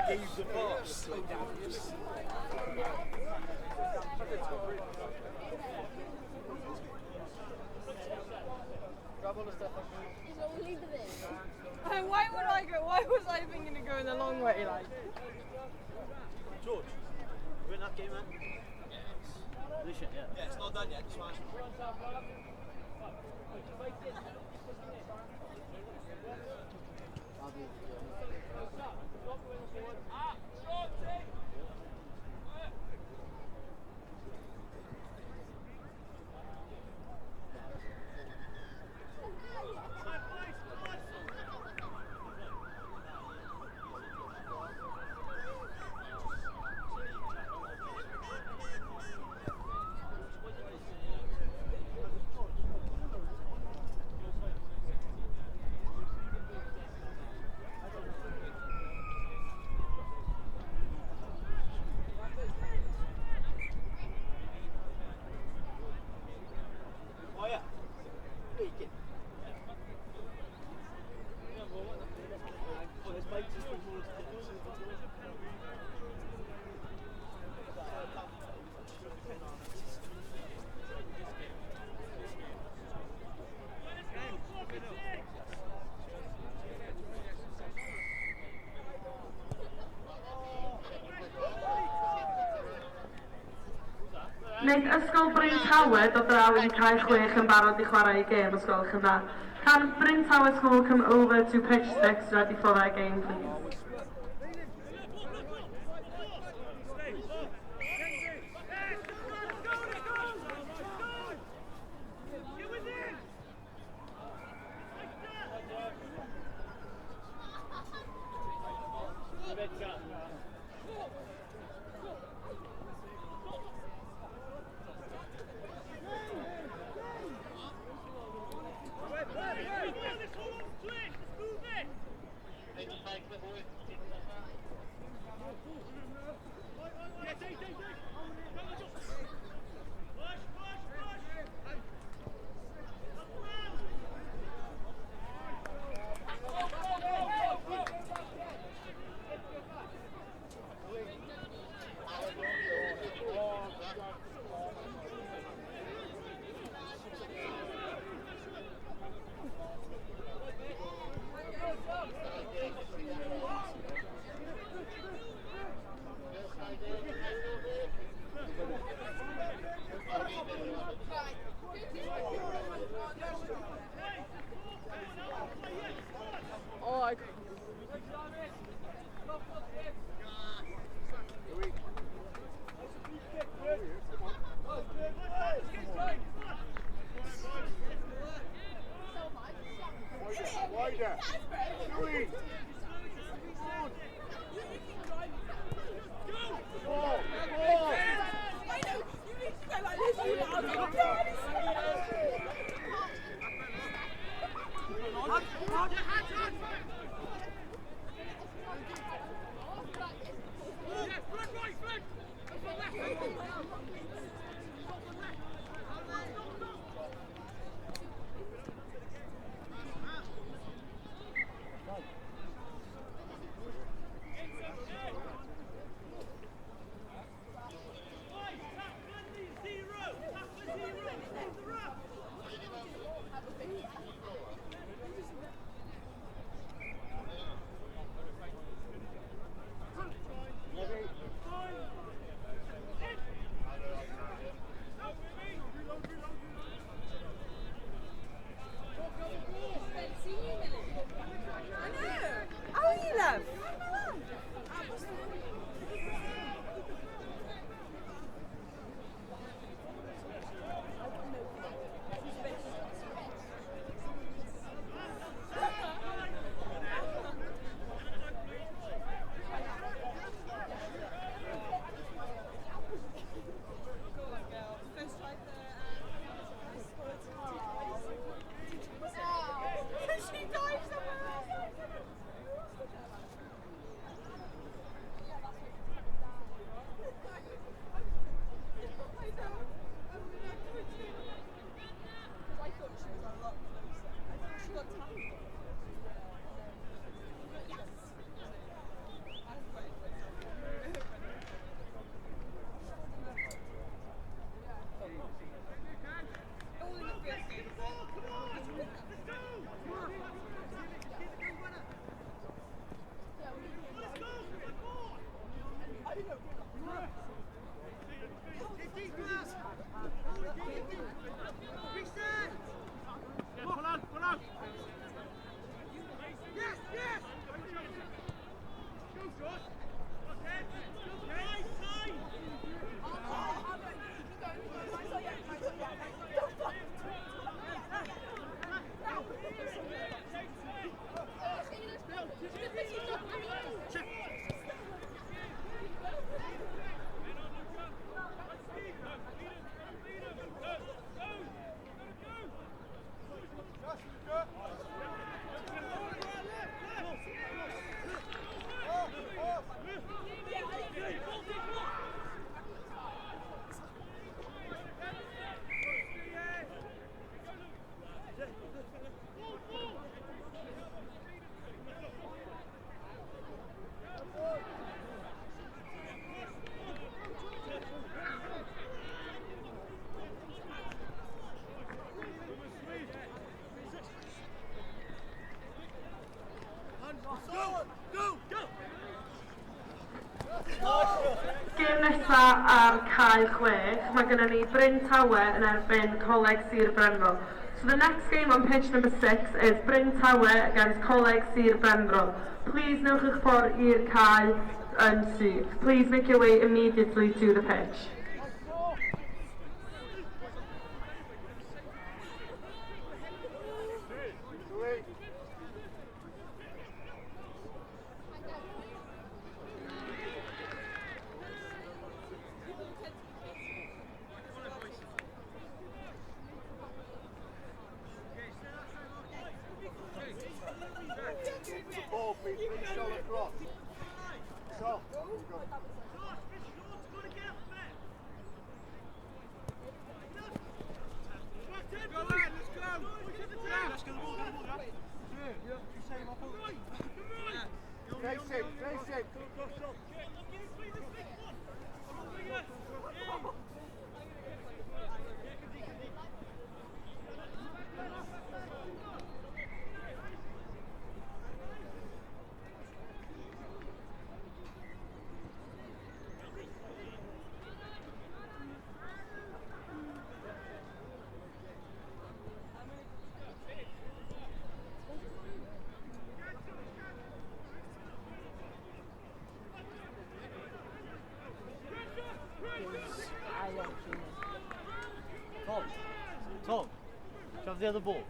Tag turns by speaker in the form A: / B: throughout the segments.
A: gave the pass.
B: Why would I go? Why was I thinking to go in the long way? Like,
A: George, you in that game, man?
C: This shit, yeah.
A: Yeah, it's not done yet. It's fine. Oh yeah. Leaking.
D: Wneith Ysgol Bryn Tawed o draw wedi cael 6 yn barod i chwarae i gêm os gwelwch yn dda. Can Bryn Tawed School come over to pitch 6 ready for their game, please? nesa ar cae 6, mae gennym ni Bryn Tawe yn erbyn Coleg Sir Benfro. So the next game on pitch number 6 is Bryn Tawe against Coleg Sir Benfro. Please newch eich ffordd i'r cae yn syth. Please make your way immediately to the pitch.
A: Ball, please, shoulder cross. Shot. Face it. Tom, shove the other ball.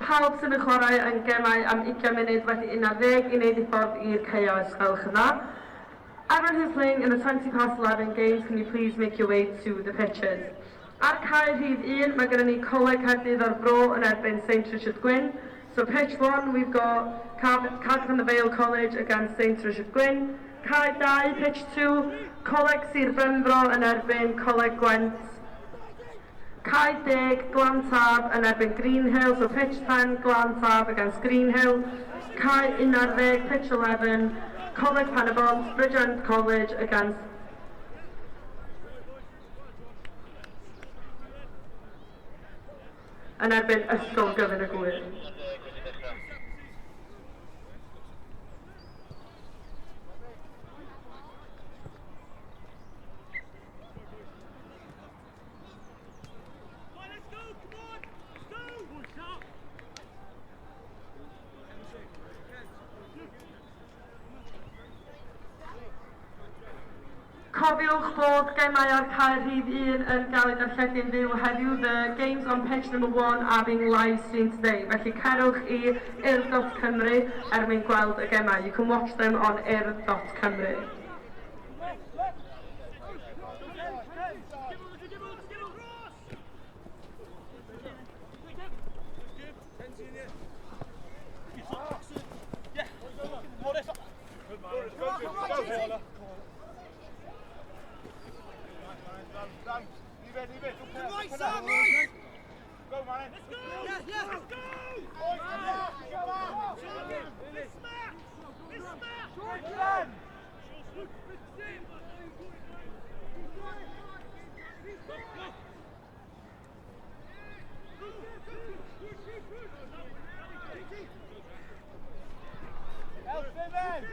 D: Pawb sy'n y chwarae yn gemau am 20 munud wedi 11 i wneud I ffordd i'r chaos, gwelwch yn dda. Everyone who's playing in the 20 past 11 games, can you please make your way to the pitches? Ar cae rhif 1, mae gennym ni Coleg Caerdydd o'r Bro yn erbyn St Richard Gwyn. So pitch 1, we've got Cardiff Vale College against St Richard Gwyn. Cae 2, pitch 2, Coleg Sir Benfro yn erbyn Coleg Gwent. Cae 10, Glantab yn erbyn Greenhill, so pitch 10, Glantab against Greenhill. Cae 11, pitch 11, Coleg Penabont, Bridgend College against yn erbyn Ysgol Gyfun y Gwyn. Cofiwch bod gemau ar cae rhif 1 yn gael eu darlledu'n fyw heddiw. The games on pitch number 1 are being live streamed today. Felly cerwch I urdd.cymru er mwyn gweld y gemau. You can watch them on urdd.cymru.
A: Leave it. Right, Sam, right! Go, man. Let's go! Yeah, let's go! This smack! Jordan! Help him in!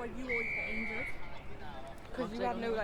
B: Why you always get injured? Because you have no